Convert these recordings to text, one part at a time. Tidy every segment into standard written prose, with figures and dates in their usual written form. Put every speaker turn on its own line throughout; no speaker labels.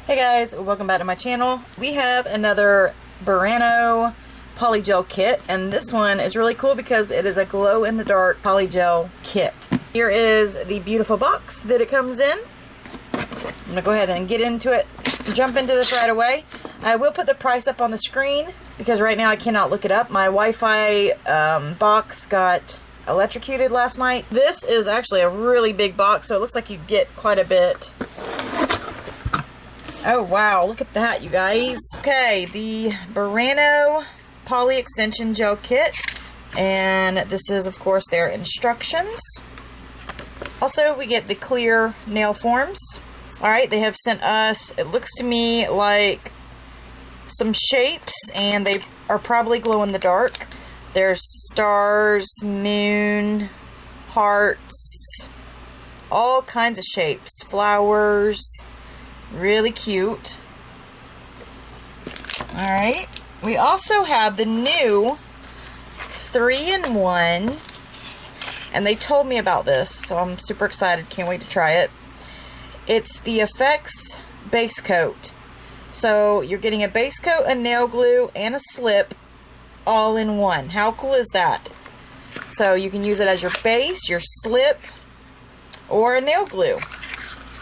Hey guys, welcome back to my channel. We have another Burano Polygel kit, and this one is really cool because it is a glow-in-the-dark polygel kit. Here is the beautiful box that it comes in. I'm gonna go ahead and get into it, jump into this right away. I will put the price up on the screen because right now I cannot look it up. My Wi-Fi box got electrocuted last night. This is actually a really big box, so it looks like you get quite a bit. Oh wow, look at that, you guys. Okay, the Burano Poly Extension Gel Kit. And this is, of course, their instructions. Also, we get the clear nail forms. Alright, they have sent us, it looks to me like some shapes, and they are probably glow in the dark. There's stars, moon, hearts, all kinds of shapes, flowers. Really cute. Alright. We also have the new 3-in-1. And they told me about this, so I'm super excited. Can't wait to try it. It's the Effects Base Coat. So you're getting a base coat, a nail glue, and a slip all in one. How cool is that? So you can use it as your base, your slip, or a nail glue.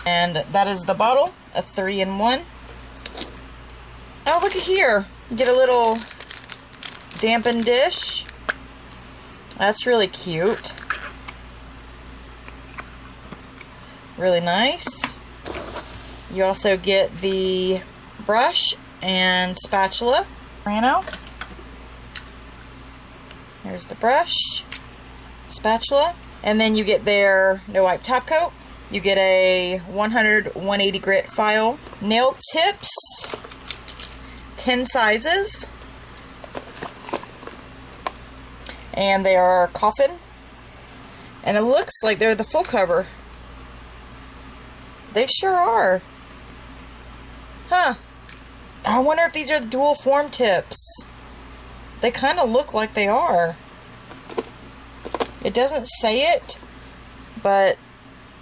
And that is the bottle, a 3-in-1. Oh, look at here. You get a little dampened dish. That's really cute. Really nice. You also get the brush and spatula. Burano. Here's the brush, spatula. And then you get their no wipe top coat. You get a 100-180 grit file. Nail tips, 10 sizes. And they are coffin. And it looks like they're the full cover. They sure are. Huh. I wonder if these are the dual form tips. They kind of look like they are. It doesn't say it, but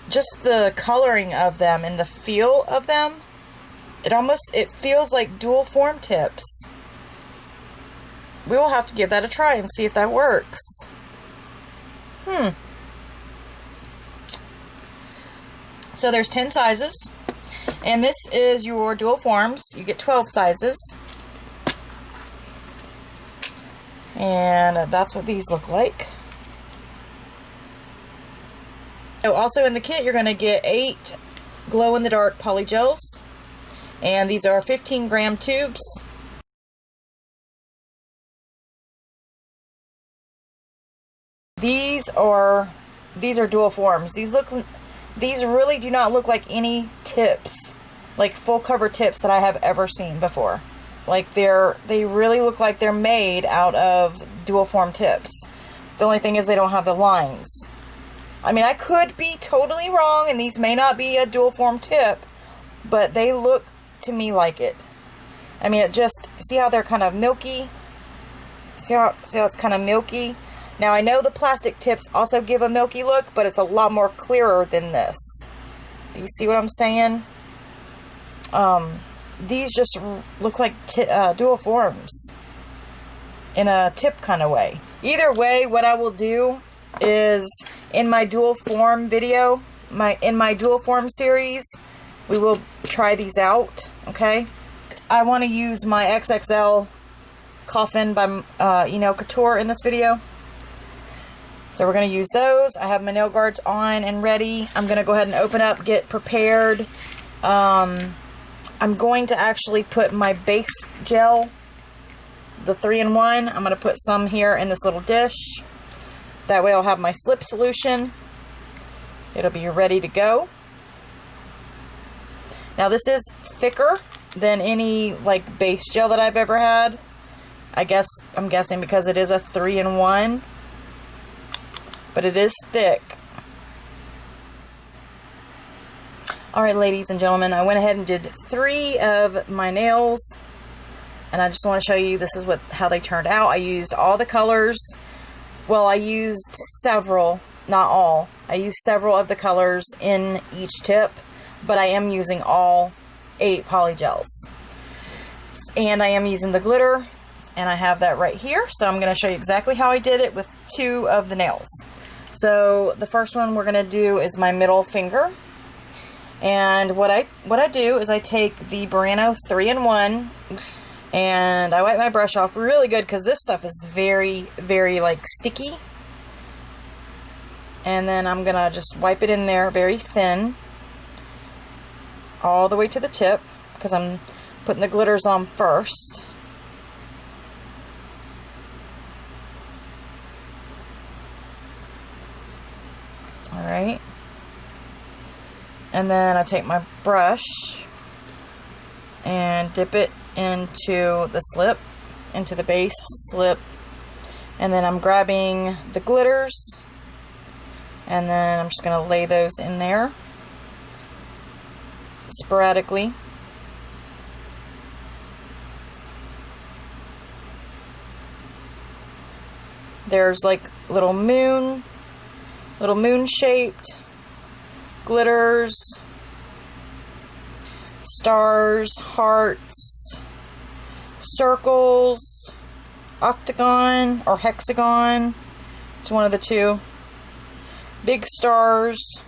just the coloring of them and the feel of them, it feels like dual form tips. We will have to give that a try and see if that works. So there's 10 sizes, and this is your dual forms. You get 12 sizes, and that's what these look like. So also in the kit, you're going to get 8 glow-in-the-dark polygels, and these are 15-gram tubes. These are dual forms. These really do not look like any tips, like full cover tips that I have ever seen before. Like they really look like they're made out of dual form tips. The only thing is they don't have the lines. I mean, I could be totally wrong, and these may not be a dual form tip, but they look to me like it. I mean, see how they're kind of milky? See how it's kind of milky? Now, I know the plastic tips also give a milky look, but it's a lot more clearer than this. Do you see what I'm saying? These just look like dual forms in a tip kind of way. Either way, what I will do is in my dual form video, in my dual form series, we will try these out, okay? I want to use my XXL coffin by Couture in this video. So we're going to use those. I have my nail guards on and ready. I'm going to go ahead and open up, get prepared. I'm going to actually put my base gel, the 3-in-1. I'm going to put some here in this little dish. That way I'll have my slip solution. It'll be ready to go. Now this is thicker than any like base gel that I've ever had. I'm guessing because it is a 3-in-1. But it is thick. Alright, ladies and gentlemen, I went ahead and did 3 of my nails. And I just want to show you this is how they turned out. I used all the colors. Well, I used several, not all. I used several of the colors in each tip, but I am using all 8 polygels. And I am using the glitter, and I have that right here. So I'm going to show you exactly how I did it with 2 of the nails. So the first one we're going to do is my middle finger. And what I do is I take the Burano 3-in-1 and I wipe my brush off really good because this stuff is very, very like sticky. And then I'm going to just wipe it in there very thin all the way to the tip because I'm putting the glitters on first. Alright. And then I take my brush and dip it into the slip, into the base slip. And then I'm grabbing the glitters and then I'm just going to lay those in there sporadically. There's like little moon shaped glitters, stars, hearts, circles, octagon or hexagon. It's one of the two. Big stars.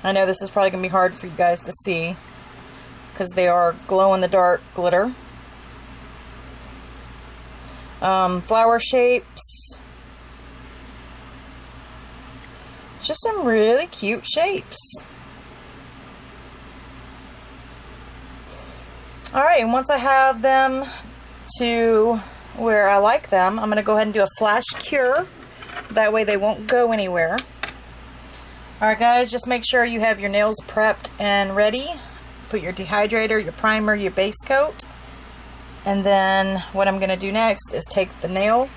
I know this is probably going to be hard for you guys to see because they are glow-in-the-dark glitter. Flower shapes. Just some really cute shapes. Alright, and once I have them to where I like them, I'm going to go ahead and do a flash cure. That way they won't go anywhere. Alright guys, just make sure you have your nails prepped and ready. Put your dehydrator, your primer, your base coat. And then what I'm going to do next is take the nail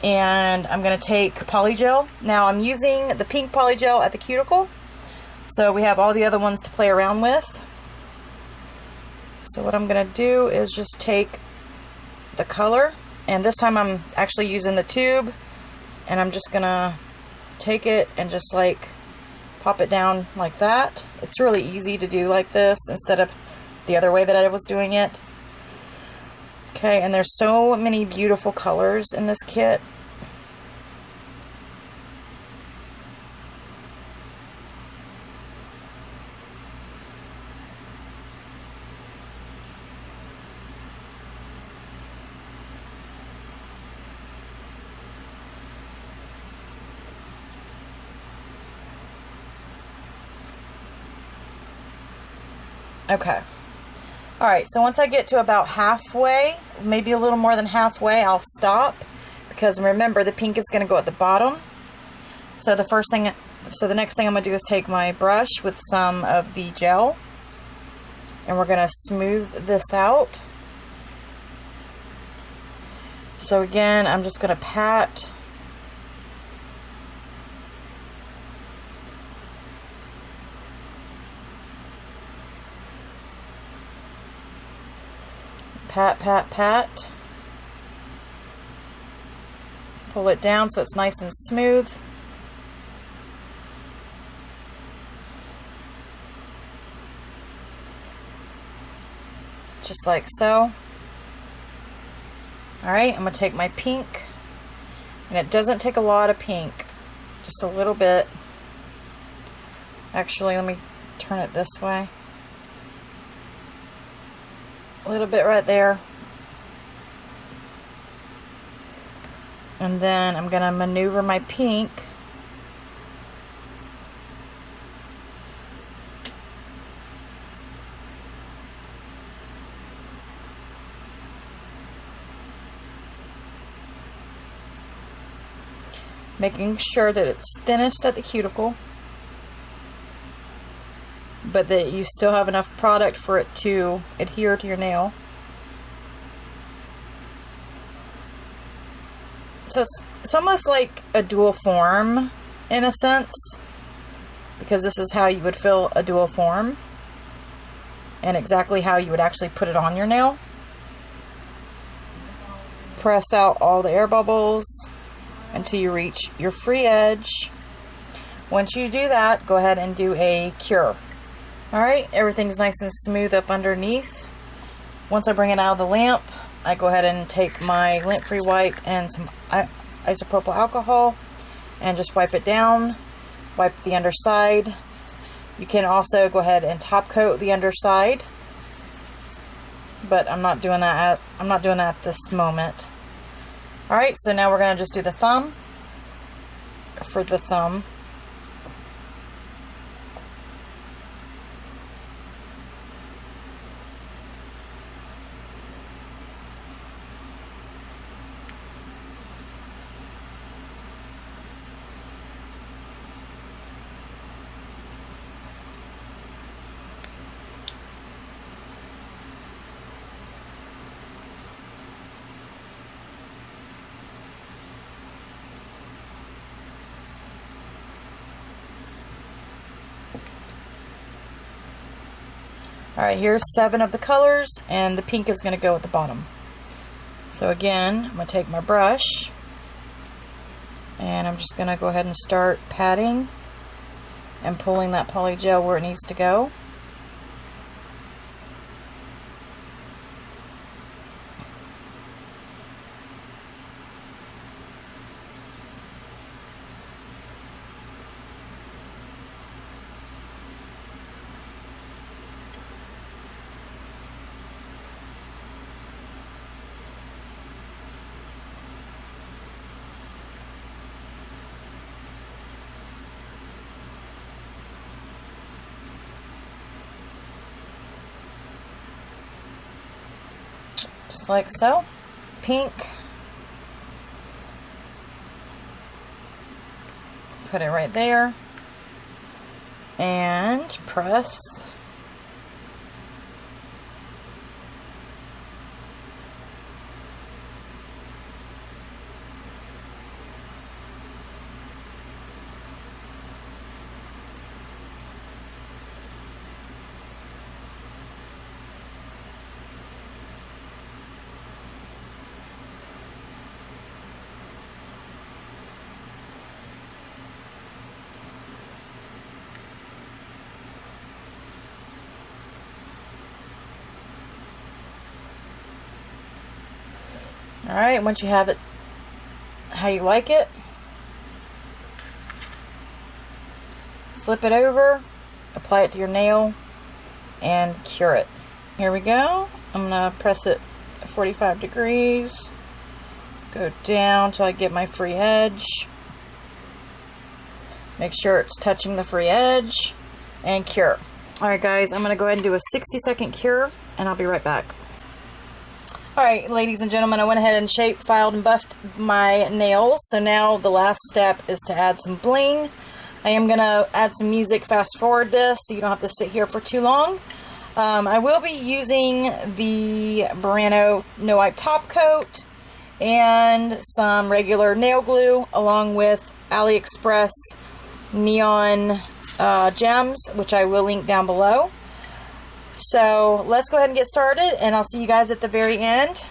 and I'm going to take polygel. Now I'm using the pink polygel at the cuticle. So we have all the other ones to play around with. So what I'm going to do is just take the color. And this time I'm actually using the tube. And I'm just going to take it and just like pop it down like that. It's really easy to do like this instead of the other way that I was doing it. Okay, and there's so many beautiful colors in this kit. Okay. Alright, so once I get to about halfway, maybe a little more than halfway, I'll stop. Because remember, the pink is going to go at the bottom. So the next thing I'm going to do is take my brush with some of the gel. And we're going to smooth this out. So again, I'm just going to pat. Pat, pat, pat. Pull it down so it's nice and smooth. Just like so. Alright, I'm going to take my pink. And it doesn't take a lot of pink. Just a little bit. Actually, let me turn it this way. A little bit right there. And then I'm going to maneuver my pink making sure that it's thinnest at the cuticle, but that you still have enough product for it to adhere to your nail. So it's almost like a dual form in a sense, because this is how you would fill a dual form and exactly how you would actually put it on your nail. Press out all the air bubbles until you reach your free edge. Once you do that, go ahead and do a cure. Alright, everything's nice and smooth up underneath. Once I bring it out of the lamp, I go ahead and take my lint-free wipe and some isopropyl alcohol and just wipe it down. Wipe the underside. You can also go ahead and top coat the underside, but I'm not doing that at this moment. Alright, so now we're going to just do the thumb. For the thumb. Alright, here's 7 of the colors, and the pink is going to go at the bottom. So again, I'm going to take my brush, and I'm just going to go ahead and start patting and pulling that poly gel where it needs to go. Just like so. Pink. Put it right there. And press. Alright, once you have it how you like it, flip it over, apply it to your nail, and cure it. Here we go. I'm going to press it at 45 degrees, go down until I get my free edge. Make sure it's touching the free edge, and cure. Alright guys, I'm going to go ahead and do a 60-second cure, and I'll be right back. Alright, ladies and gentlemen, I went ahead and shaped, filed, and buffed my nails. So now the last step is to add some bling. I am going to add some music, fast forward this, so you don't have to sit here for too long. I will be using the Burano No Wipe Top Coat and some regular nail glue, along with AliExpress neon gems, which I will link down below. So let's go ahead and get started, and I'll see you guys at the very end.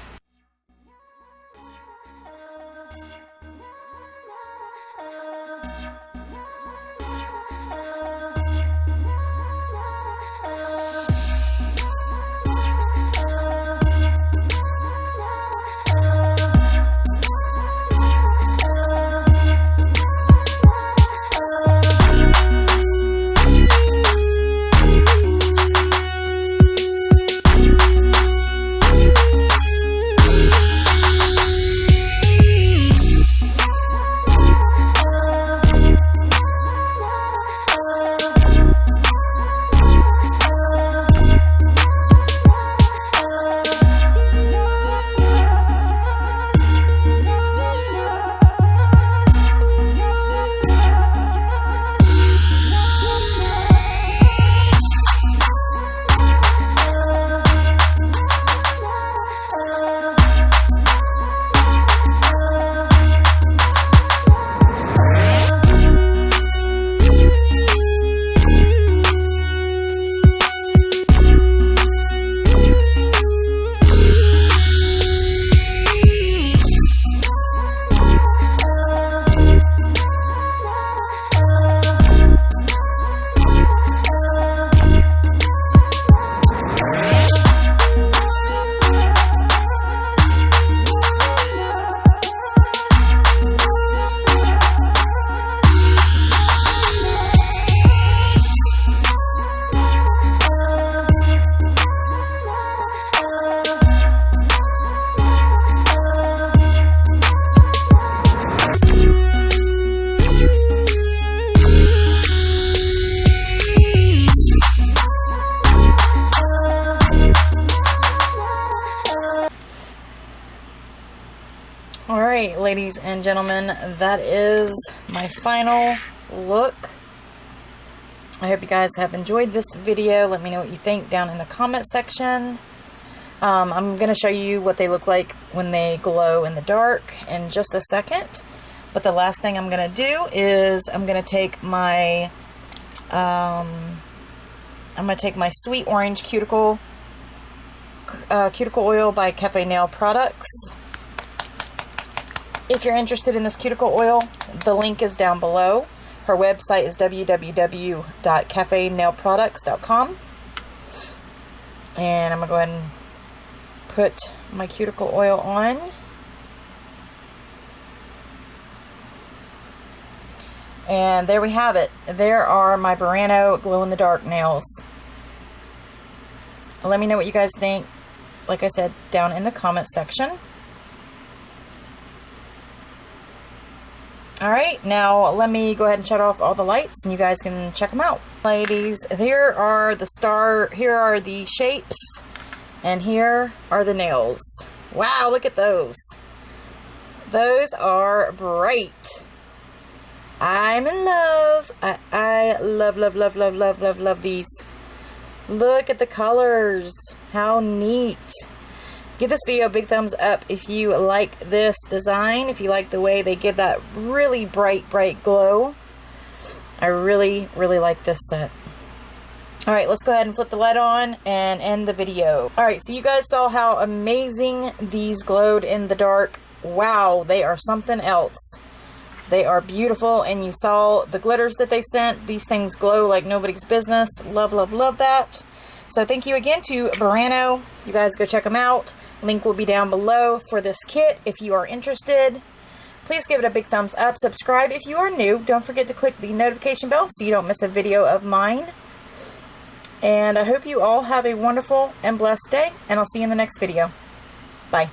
ladies and gentlemen, that is my final look. I hope you guys have enjoyed this video. Let me know what you think down in the comment section. I'm going to show you what they look like when they glow in the dark in just a second. But the last thing I'm going to do is I'm going to take my Sweet Orange Cuticle Oil by Cafe Nail Products. If you're interested in this cuticle oil, the link is down below. Her website is www.cafenailproducts.com. And I'm going to go ahead and put my cuticle oil on. And there we have it. There are my Burano glow-in-the-dark nails. Let me know what you guys think, like I said, down in the comment section. Alright, now let me go ahead and shut off all the lights and you guys can check them out. Ladies, here are the shapes, and here are the nails. Wow, look at those. Those are bright. I'm in love. I love these. Look at the colors. How neat. Give this video a big thumbs up if you like this design, if you like the way they give that really bright glow. I really like this set. Alright, let's go ahead and flip the light on and end the video. Alright, so you guys saw how amazing these glowed in the dark. Wow, they are something else. They are beautiful, and you saw the glitters that they sent. These things glow like nobody's business. Love that. So thank you again to Burano. You guys go check them out. Link will be down below for this kit if you are interested. Please give it a big thumbs up. Subscribe if you are new. Don't forget to click the notification bell so you don't miss a video of mine. And I hope you all have a wonderful and blessed day, and I'll see you in the next video. Bye.